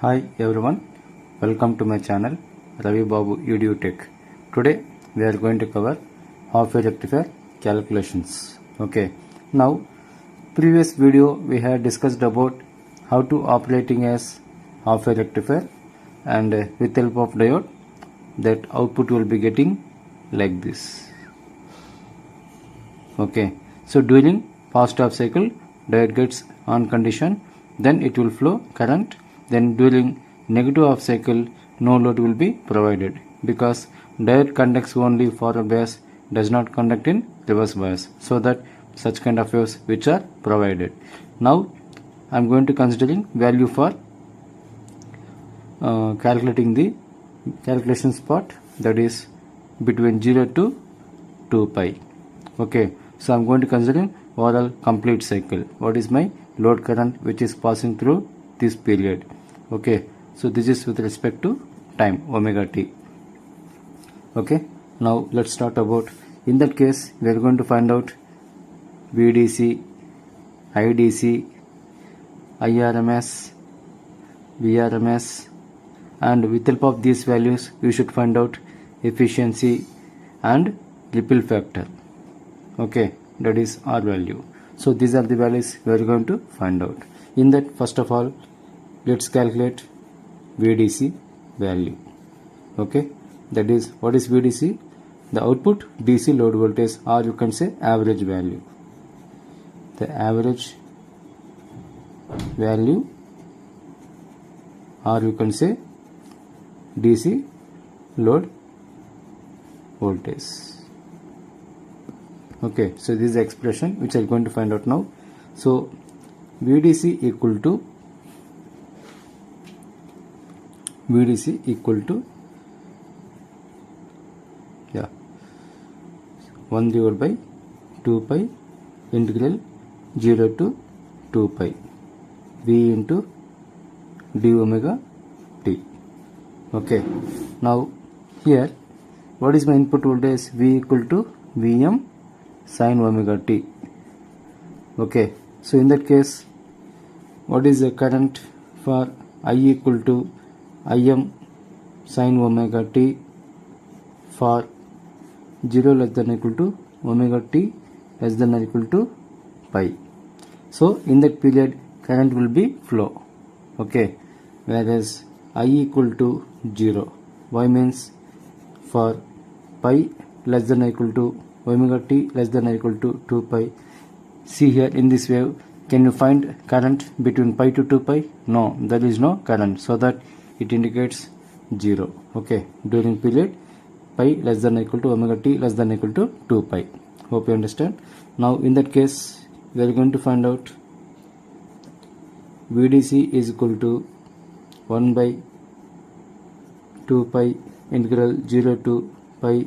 Hi everyone, welcome to my channel Ravi Babu Edu Tech. Today we are going to cover half-wave rectifier calculations. Okay, now previous video we had discussed about how to operating as half-wave rectifier, and with help of diode that output will be getting like this. Okay, so during first half cycle diode gets on condition, then it will flow current. Then during negative half cycle no load will be provided because diode conducts only forward bias, does not conduct in reverse bias, so that such kind of waves which are provided. Now I am going to considering value for calculating the calculations part, that is between 0 to 2 pi. Okay, so I am going to consider overall complete cycle. What is my load current which is passing through this period? Okay, so this is with respect to time omega t. Okay, now let's start about. In that case we are going to find out VDC, IDC, IRMS, VRMS, and with help of these values you should find out efficiency and ripple factor. Okay, that is R value. So these are the values we are going to find out. In that, first of all, let's calculate VDC value. Okay, that is, what is VDC? The output DC load voltage, or you can say average value. The average value, or you can say DC load voltage. Okay, so this is the expression which I am going to find out now. So VDC equal to 1 divided by 2 pi integral 0 to 2 pi V into d omega t. Okay, now here what is my input voltage? V equal to Vm sin omega t. Okay, so in that case what is the current for I equal to Im sin omega t for 0 less than or equal to omega t less than or equal to pi. So in that period current will be flow. Okay, whereas I equal to 0. Why means for pi less than or equal to omega t less than or equal to 2 pi. See here in this wave, can you find current between pi to 2 pi? No, there is no current, so that it indicates 0. Okay, during period pi less than or equal to omega t less than or equal to 2 pi. Hope you understand. Now in that case we are going to find out VDC is equal to 1 by 2 pi integral 0 to pi.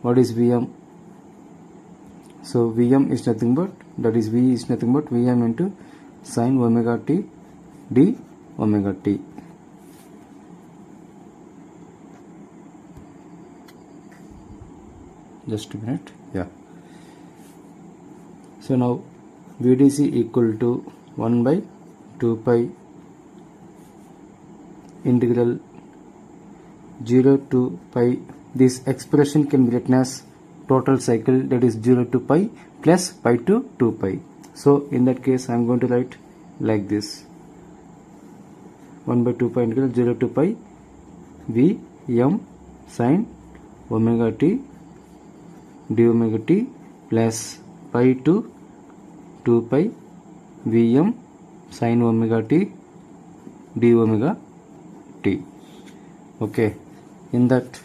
What is Vm? So Vm is nothing but, that is V is nothing but Vm into sin omega t d omega t. Just a minute. Yeah. So now VDC equal to 1 by 2 pi integral 0 to pi. This expression can be written as total cycle, that is 0 to pi plus pi to 2 pi. So in that case I am going to write like this: 1 by 2 pi integral 0 to pi V m sin omega t d omega t plus pi to 2 pi Vm sin omega t d omega t. Okay, in that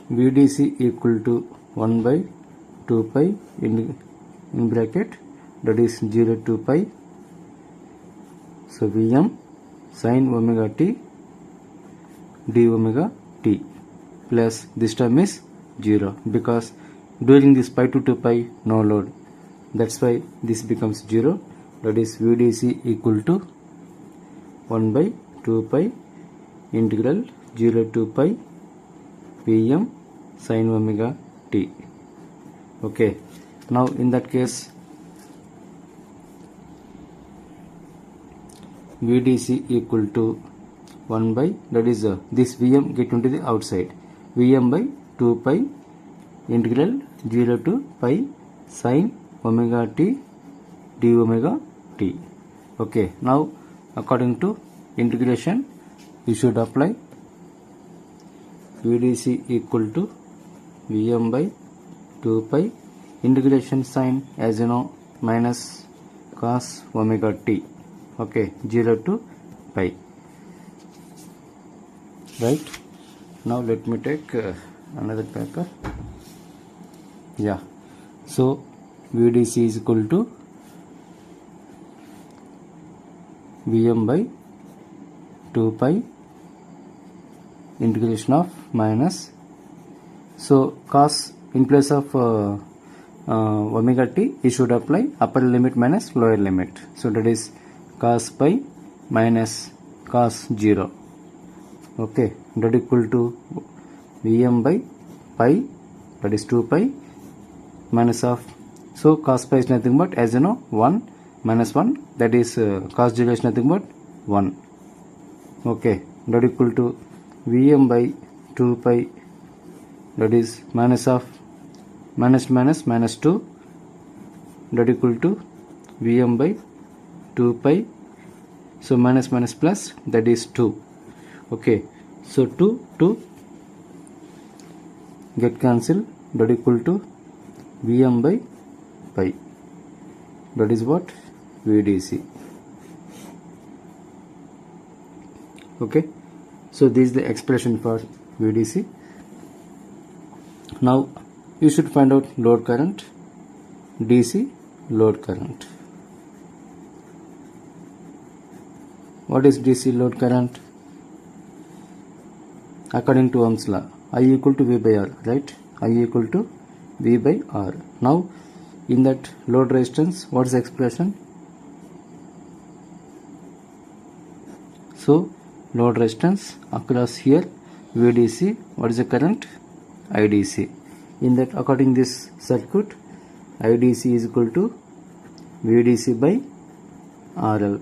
VDC equal to 1 by 2 pi in bracket, that is 0 to pi. So Vm sin omega t d omega t plus this term is 0 because during this pi to 2 pi no load, that's why this becomes 0. That is VDC equal to 1 by 2 pi integral 0 to pi Vm sin omega t. Okay, now in that case VDC equal to 1 by, that is this Vm get into the outside, Vm by 2 pi integral 0 to pi sin omega t d omega t. Okay, now according to integration you should apply VDC equal to Vm by 2 pi integration sign, as you know, minus cos omega t. Okay, 0 to pi. Right, now let me take another paper. Yeah, so VDC is equal to Vm by 2 pi integration of minus, so cos in place of omega t you should apply upper limit minus lower limit, so that is cos pi minus cos 0. Okay, that equal to Vm by pi, that is 2 pi minus of, so cos pi is nothing but, as you know, 1 minus 1, that is cos 0 is nothing but 1. Okay, that equal to Vm by 2 pi, that is minus of minus minus minus 2, that equal to Vm by 2 pi, so minus minus plus, that is 2. Okay, so 2 get cancelled, that equal to Vm by pi, that is what VDC. Okay, so this is the expression for VDC. Now you should find out load current, DC load current. What is DC load current? According to Ohm's law, I equal to V by R, right? I equal to V by R. Now in that load resistance, what is the expression? So load resistance across here VDC, what is the current? IDC. In that, according this circuit, IDC is equal to VDC by RL.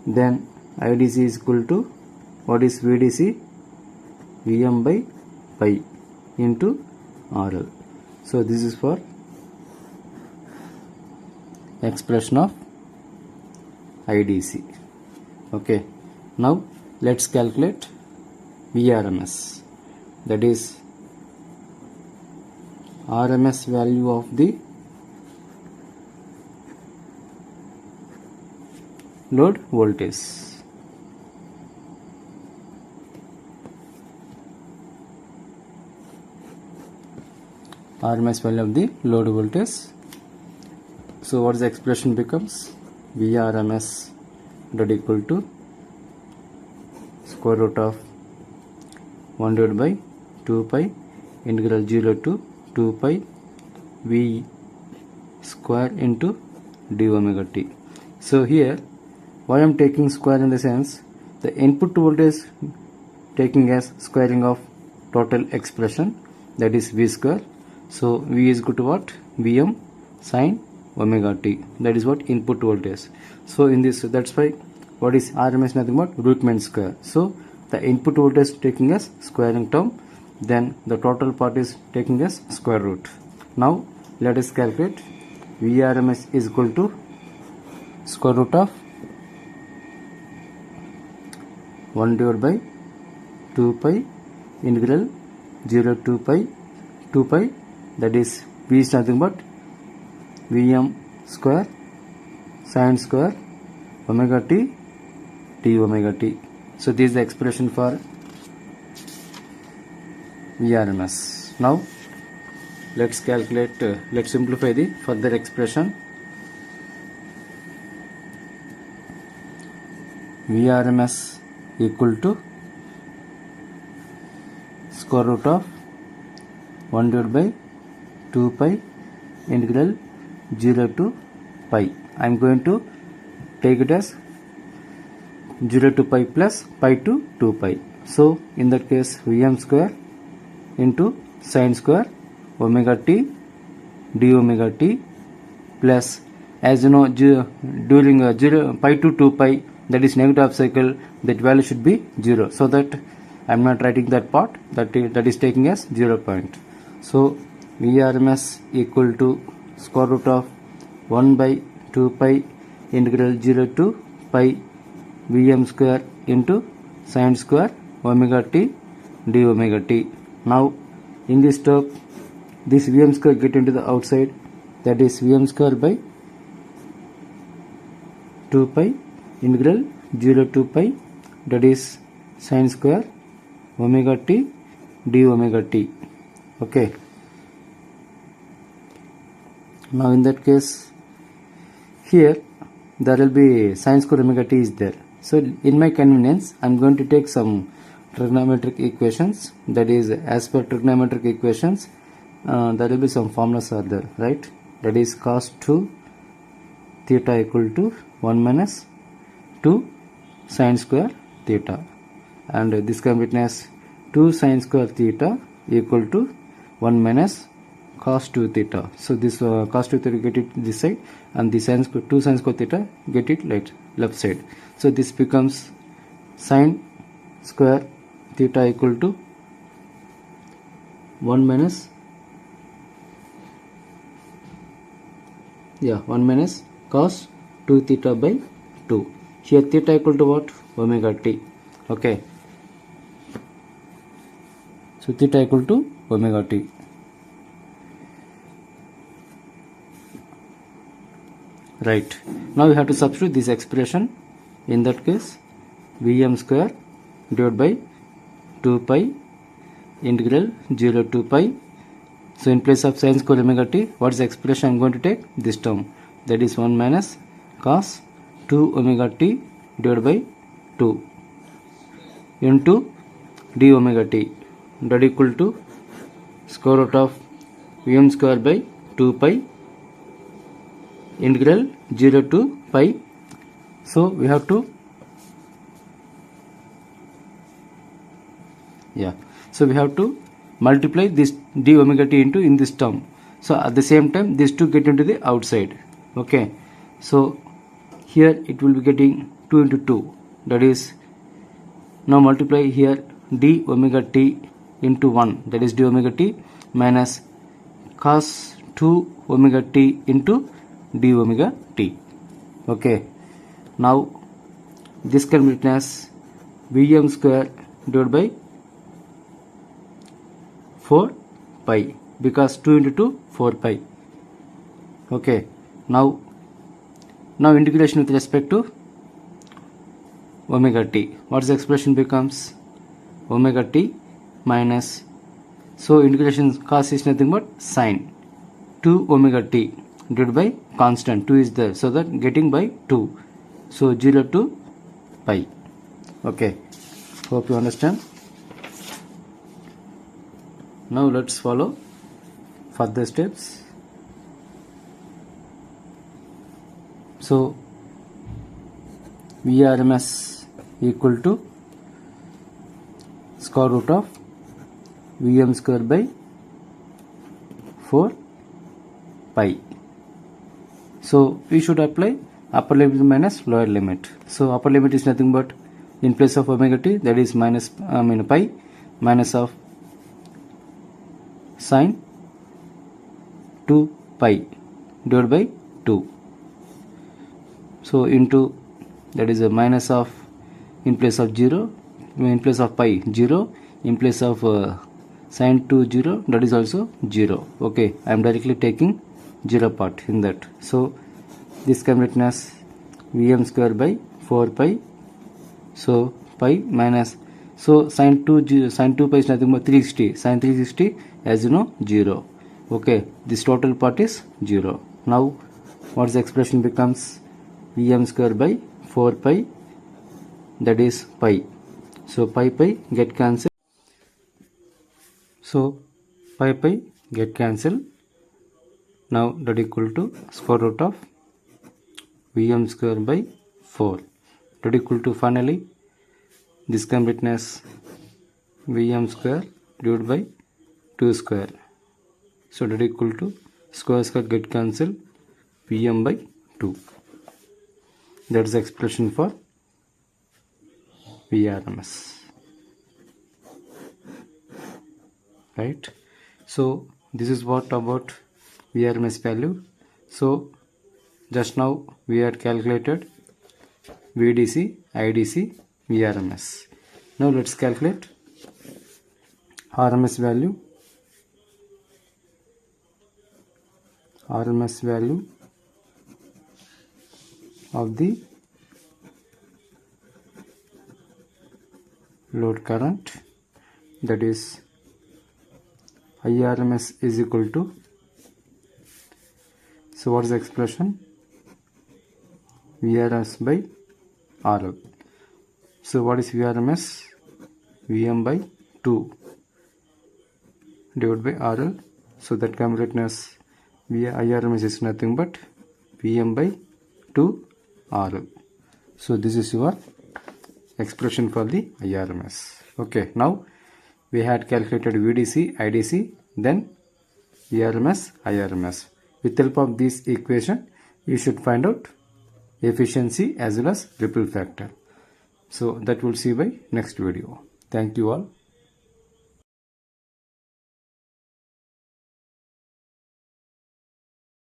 Then IDC is equal to, what is VDC? Vm by pi into RL. So this is for expression of IDC. Okay, now let's calculate Vrms, that is RMS value of the load voltage. RMS value of the load voltage. So what is the expression becomes? Vrms that equal to square root of 1 divided by 2 pi integral 0 to 2 pi V square into d omega t. So here why I am taking square, in the sense the input voltage taking as squaring of total expression, that is V square. So V is equal to what? Vm sin omega t, that is what input voltage. So in this, that's why what is RMS, nothing but root mean square. So the input voltage taking as squaring term, then the total part is taking as square root. Now let us calculate Vrms is equal to square root of 1 divided by 2 pi integral 0 to pi 2 pi, that is V is nothing but Vm square sin square omega t d omega t. So this is the expression for Vrms. Now let's calculate, let's simplify the further expression. Vrms equal to square root of 1 divided by 2 pi integral 0 to pi. I am going to take it as 0 to pi plus pi to 2 pi. So in that case Vm square into sin square omega t d omega t plus, as you know, during 0 pi to 2 pi that is negative half cycle, that value should be 0. So that I am not writing that part, that is taking as 0 point. So Vrms equal to square root of 1 by 2 pi integral 0 to pi Vm square into sin square omega t d omega t. Now in this term, this Vm square get into the outside, that is Vm square by 2 pi integral 0 to pi, that is sin square omega t d omega t. Okay. Now in that case, here there will be sin square omega t is there. So in my convenience, I am going to take some trigonometric equations, that is as per trigonometric equations there will be some formulas are there, right? That is cos 2 theta equal to 1 minus 2 sin square theta, and this can be written as 2 sin square theta equal to 1 minus cos 2 theta. So this cos 2 theta get it this side, and the sin square 2 sin square theta get it left side. So this becomes sin square theta equal to 1 minus 1 minus cos 2 theta by 2. Here theta equal to what? Omega t. Okay. So theta equal to omega t. Right. Now we have to substitute this expression. In that case, Vm square divided by 2 pi integral 0 to pi. So in place of sin square omega t, what is the expression I am going to take? This term, that is 1 minus cos 2 omega t divided by 2 into d omega t, that equal to square root of Vm square by 2 pi integral 0 to pi. So we have to multiply this d omega t into in this term. So at the same time these two get into the outside. Okay, so here it will be getting 2 into 2, that is, now multiply here d omega t into 1, that is d omega t minus cos 2 omega t into d omega t. Okay, now this can be written as Vm square divided by 4 pi, because 2 into 2 4 pi. Okay, now integration with respect to omega t, what is the expression becomes? Omega t minus, so integration cos is nothing but sin 2 omega t divided by constant 2 is there, so that getting by 2, so 0 to pi. Okay, hope you understand. Now let's follow further steps. So Vrms equal to square root of Vm square by 4 pi. So we should apply upper limit minus lower limit. So upper limit is nothing but in place of omega t, that is minus pi minus of sin 2 pi divided by 2. So into, that is a minus of, in place of 0, in place of pi 0, in place of sin 2 0, that is also 0. Okay, I am directly taking 0 part in that. So this can be written as Vm square by 4 pi, so pi minus, so sin 2 pi is nothing but 360, sin 360 as you know 0. Okay, this total part is 0. Now what is the expression becomes? Vm square by 4 pi, that is pi, so pi get cancelled, so pi get cancelled. Now that equal to square root of Vm square by 4, that equal to, finally this can be written as Vm square divided by 2 square, so that equal to square get cancelled, Vm by 2. That is the expression for Vrms, right? So this is what about Vrms value. So just now we had calculated VDC, IDC, Vrms. Now let's calculate RMS value. RMS value of the load current, that is Irms is equal to, so what is the expression? Vrms by RL. So what is Vrms? Vm by 2 divided by RL. So that can be written as Irms is nothing but Vm by 2 RL. So this is your expression for the Irms. Okay, now we had calculated VDC, IDC, then Vrms, Irms. With help of this equation, you should find out efficiency as well as ripple factor. So that we'll see by next video. Thank you all.